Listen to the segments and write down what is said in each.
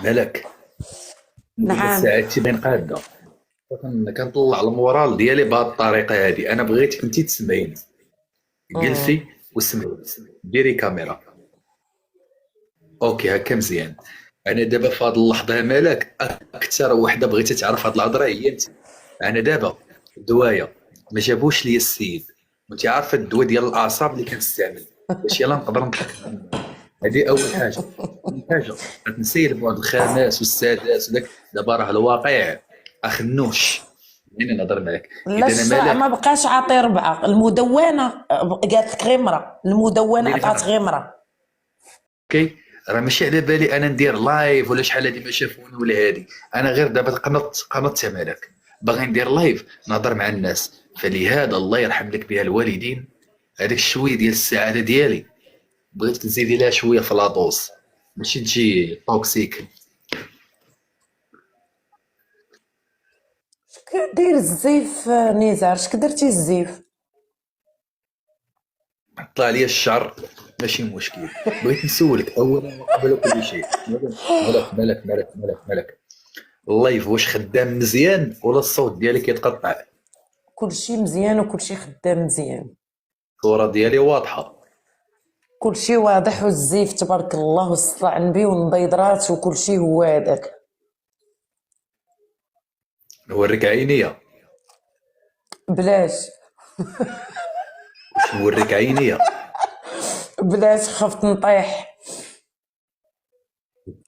مالك دابا نعم. الساعات تيبان قاده، كنطلع المورال ديالي بهذه الطريقه هذه. انا بغيتك انت تسمعيني، جلسي مم. وسمعي، ديري كاميرا. اوكي هكا مزيان. انا دابا في هذه اللحظه مالك اكثر وحده بغيتي تعرف هذه الهضره هي انت. انا دابا الدوايه ما جابوش لي السيد، وانت عارفه الدواء ديال الاعصاب اللي كنستعمل باش يلا نقدر نضحك مع الناس. هذه اول حاجه. ثاني حاجه غتنسي البعد الخامس والسادس وداك. دابا راه الواقع اخنوش. منين نهضر معاك لا اذا انا الشرع ما مالك. بقاش عاطي ربعة، المدونة قالت لك غير مرة، المدونة ديري عطات كاميرا. غير مرة. اوكي. راه ماشي على بالي انا ندير لايف ولا شحال هادي ما شافوني ولا هادي. انا غير دابا قنط مالك باغي ندير لايف نهضر مع الناس. فلهذا الله يرحم لك بها الوالدين، هذاك شويه ديال السعاده ديالي بغيتك تزيدي لها شويه في لاطوس، ماشي تجي توكسيك. داير الزيف نزار، اش درتي الزيف؟ طلع لي الشعر ماشي مشكل. بغيت نسولك اولا وقبل كل شيء، مالك اللايف واش خدام مزيان ولا الصوت ديالك يتقطع؟ كلشي مزيان وكلشي خدام مزيان، الصوره ديالي واضحه. كلشي واضح، والزيف تبارك الله والصلاة على النبي والنبيضرات وكلشي هو هذاك. نوريك عينيا. بلاش واش نوريك عينيا؟ بلاش، خفت نطيح.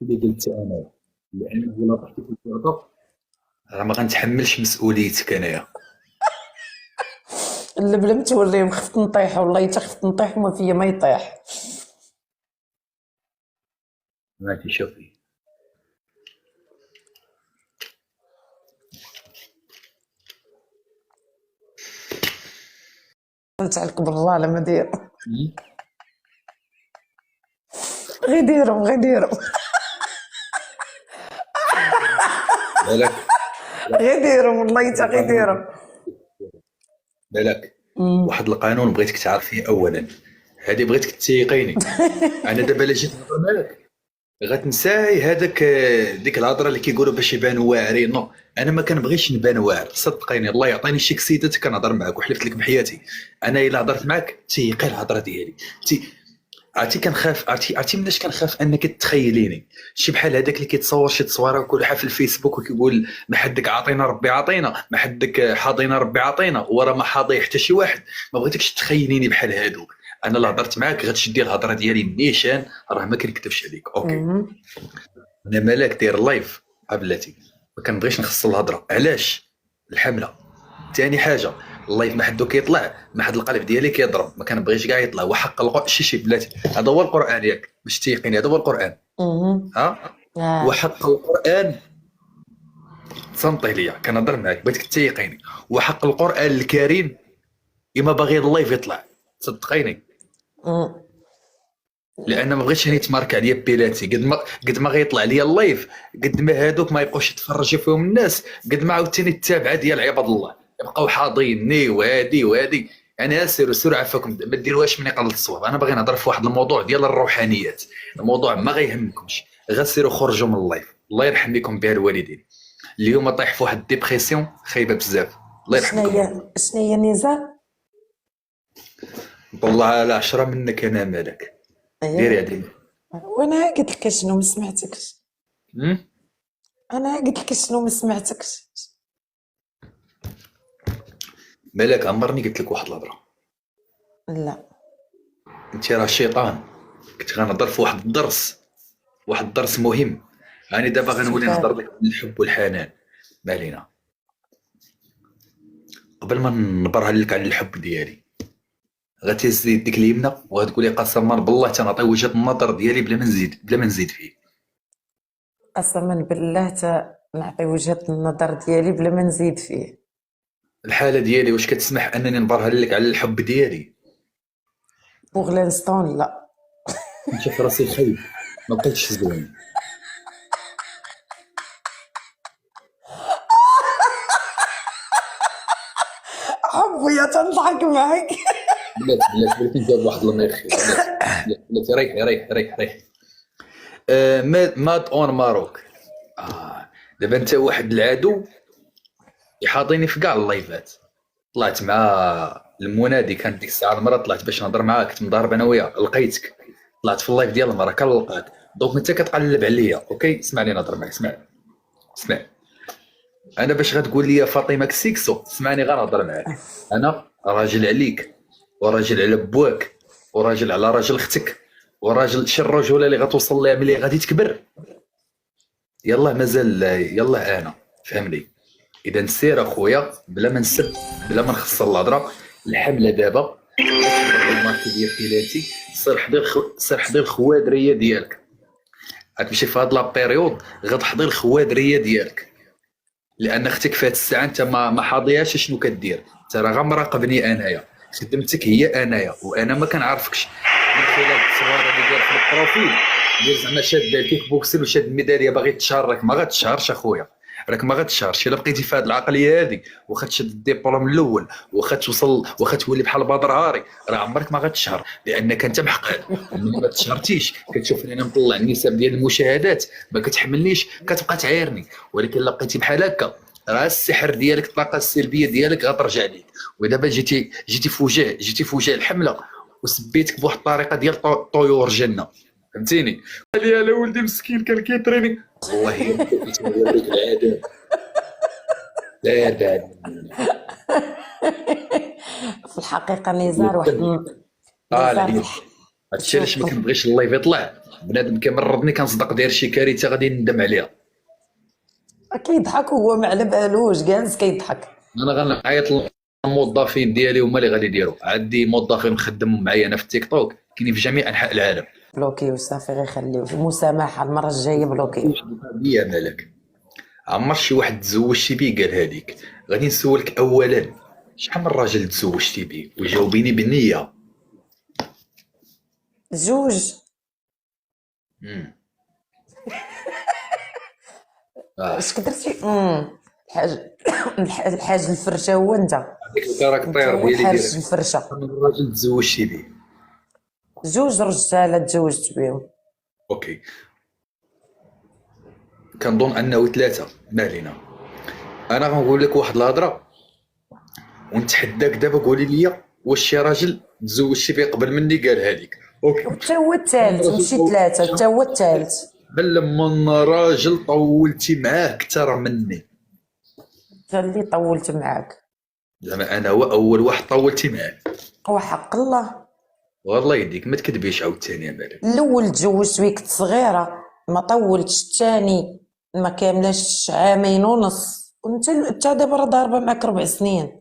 اللي قلت انا، لان ولا طحتي في الكرة راه ما غنتحملش مسؤوليتك انايا. اللي بلا ما توريهم، خفت نطيح والله، حتى خفت نطيح وما فيا ما يطيح. ما تشوفي. نتعلق بالله لما دير، غير ديرهم غير ديرهم بالك غير ديرهم والله، حتى غير ديرهم. بالك واحد القانون بغيتك تعرفيه اولا، هذه بغيتك تيقيني. انا دابا الا جيت نهضر معاك غتنساي هذاك ديك الهضره اللي كيقولوا باش يبانوا واعرين. نو، انا ما كنبغيش نبان واعر، صدقيني الله يعطيني شي كسيدات كنهضر معاك وحلفت لك بحياتي. انا الا هضرت معاك تيقي الهضره ديالي. عرفتي كنخاف، عرفتي مناش كنخاف انك تخيليني شي بحال هذاك اللي كيتصور شي تصويره كل حاجه في الفيسبوك وكيقول ما حدك عاطينا ربي عاطينا، ما حدك حاضينا ربي عاطينا، وراه ما حاضي حتى شي واحد. ما بغيتكش تخيليني بحال هادو. انا لا هضرت معاك غتشدي الهضره ديالي نيشان، راه ما كنكذبش عليك. اوكي. انا مالك داير لايف بلاتي، ما كنبغيش نخص الهضره. علاش؟ الحمله. ثاني حاجه اللايف ما حدو كيطلع ما حد القلب ديالي كيضرب، ما كنبغيش كاع يطلع. وحق القران شي بلاتي، هذا هو القران ياك باش تيقيني، هذا هو القران. ها وحق القران صمتي ليا كنهضر معاك بغيتك تيقيني. وحق القران الكريم اما باغي اللايف يطلع صدقيني، لان ما بغيتش يتمارك عليا بيلاتي. قد ما غيطلع ليا اللايف قد ما هادوك ما يبقاوش يتفرجوا فيهم الناس، قد ما عاوتاني التابعه ديال عباد الله يبقاو حاضيني وهادي وهادي. يعني سيروا عفاكم ما ديروهاش من يقل الصواب. انا باغي نهضر في واحد الموضوع ديال الروحانيات، الموضوع ما غيهمكمش. غير سيروا خرجوا من اللايف، الله يرحم لكم بها الوالدين. اليوم طايح في واحد ديبرسيون خايبه بزاف، الله يرحمكم الله. شنو هي نزار؟ والله على 10 منك انا مالك. ديري عديمه. وانا قلت لك شنو ما سمعتكش، انا قلت لك شنو ما سمعتكش. مالك عمرني قلت لك واحد الهضره. لا انت راه الشيطان. كنت غنهضر في واحد الدرس مهم. راني دابا غنولي نهضر لك بالحب والحنان. ما علينا. قبل ما نبرهن لك على الحب ديالي غتهز يديك اليمنى وغتقولي قسما بالله تنعطي وجهه النظر ديالي بلا ما نزيد فيه. قسما بالله نعطي وجهة النظر ديالي بلا ما نزيد فيه. الحاله ديالي واش كتسمح انني نبرهن لك على الحب ديالي؟ بوغ لانستون لا. نشوف راسي خايب ما بقيتش زوين. حبي تنضحك معاك بلاتي نجاوب واحد الله ما يخير. بلاتي ريح. ماد اون ماروك. دابا انت واحد العدو يحاضيني في كاع اللايفات. طلعت مع المنادي، كانت ديك الساعه المرة طلعت باش نهضر معاك، كنت مضارب انا وياه، لقيتك طلعت في اللايف ديال المرة كنلقاك. دونك انت كتقلب عليا. اوكي اسمعني نهضر معاك. اسمع انا باش غتقول لي فاطمه كسيكسو، اسمعني غير نهضر معاك. انا راجل عليك، وراجل على بواك، وراجل على راجل اختك، وراجل شي الرجوله اللي غتوصل لها ملي غادي تكبر. يلا مازال يلا انا فهمني. اذا سير اخويا بلا ما نسب بلا ما نخسر الهضره. الحمله دابا الماركي ديال بيلاتي، سير حضير الخوادريه ديالك. غتمشي في هاد لابيريود غتحضير الخوادريه ديالك، لان اختك فات الساعه انت ما حاضيهاش. شنو كدير انت؟ راه غير مراقبني انايا، خدمتك هي انايا، وانا ما كنعرفكش من خلال التصويره اللي داير في البروفيل ديال زعما شاد الكيك بوكسر وشاد الميداليه باغي تشهر. راك ما غاتشهرش اخويا، راك ما غاتشهرش. الا بقيتي في هذه العقليه هذه واخا تشد الديبلوم الاول واخا توصل واخا تولي بحال بدر هاري، راه عمرك ما غاتشهر، لانك انت محقد. وملي ما تشهرتيش كتشوفني انا مطلع النسب ديال المشاهدات ما كتحملنيش، كتبقى تعايرني. ولكن الا بقيتي بحال هكا راه السحر ديالك، الطاقه السلبيه ديالك غترجع ليك. ودابا جيتي في وجه الحمله وسبيتك بواحد الطريقه ديال طيور جنه، فهمتيني؟ قال لي انا ولدي مسكين كان كيطريني، والله الا كنت نوريك العذاب. لا في الحقيقه نزار واحد العيش. هادشي علاش ما كنبغيش اللايف يطلع. بنادم كيمرضني كنصدق داير شي كارثه غادي نندم عليها. كيضحك وهو ما على بالوش، جالس كيضحك. انا غنعيط الموظفين ديالي هما اللي غادي يديروا. عندي موظفين مخدم معايا انا في التيك توك كاينين في جميع انحاء العالم. بلوكي وصافي، غير خليوه المسامحه المره الجايه. بلوكي يا مالك عمر شي واحد تزوجتي بيه قال هذيك. غادي نسولك اولا شحال من راجل تزوجتي بيه وجاوبيني بالنيه. جوج. اش كدرتي؟ الحاج الفرشه هو انت. هذيك الكاركتير ديالي الحاج الفرشه. من راجل تزوجتي بيه؟ جوج رجاله تزوجت بهم. اوكي كنظن انه 3. ما علينا. انا غنقول لك واحد الهضره ونتحداك دابا، قولي لي واش شي راجل تزوجتي بيه قبل مني قال هذيك. اوكي حتى هو الثالث، ماشي 3، حتى هو الثالث. بل من راجل طولتي معاه اكثر مني. انت اللي طولت معاك. زعما انا هو اول واحد طولتي معاه. وحق الله والله يديك ما تكذبيش عاوتاني يا مالك. الاول تزوجت بيه كنت صغيره ما طولتش، الثاني ما كاملاش 2.5 عام، وانت دابا راه ضاربه معاك 4 سنين.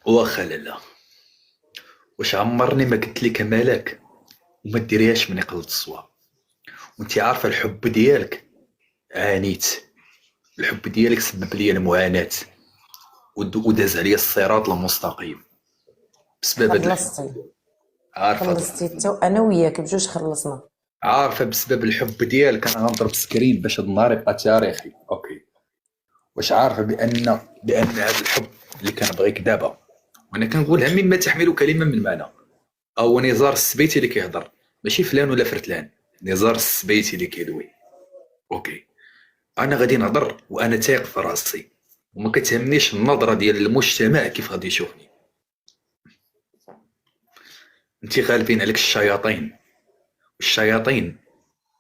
واخا لالا واش عمرني ما قلت لك مالك وما ديريهاش من يقلد الصواب. وانت عارفه الحب ديالك عانيت، الحب ديالك سبب لي المعاناه وداز عليا الصراط المستقيم بسبب هذا الحب. عارفه خلصتي انا وياك بجوج خلصنا. عارفه بسبب الحب ديالك انا غنضرب سكرين باش هذا النهار يبقى تاريخي. اوكي واش عارفه بان هذا الحب اللي كنبغيك دابا، وانا كنقولها مما تحمل كلمه من معنى، او نزار السبيتي اللي كيهضر ماشي فلان ولا فرتلان، نزار السبيتي اللي كيدوي. اوكي انا غادي نهضر وانا تايق في راسي وما كتهمنيش النظره ديال المجتمع كيف غادي يشوفني. انت غالبين عليك الشياطين، والشياطين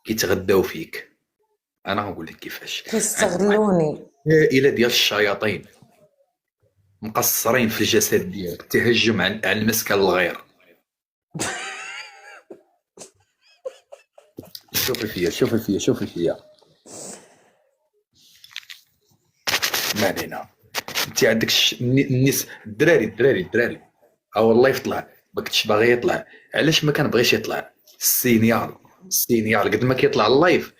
كيتغداو فيك. انا غنقول لك كيفاش كيستغلوني. عائله ديال الشياطين مقصرين في الجسد ديالك، تهجم عن المسكن الغير. شوفي فيا ما علينا. انت عندك الناس الدراري والله يطلع ما كنتش باغي يطلع. علاش ما كنبغيش يطلع؟ السينيال قد ما كيطلع اللايف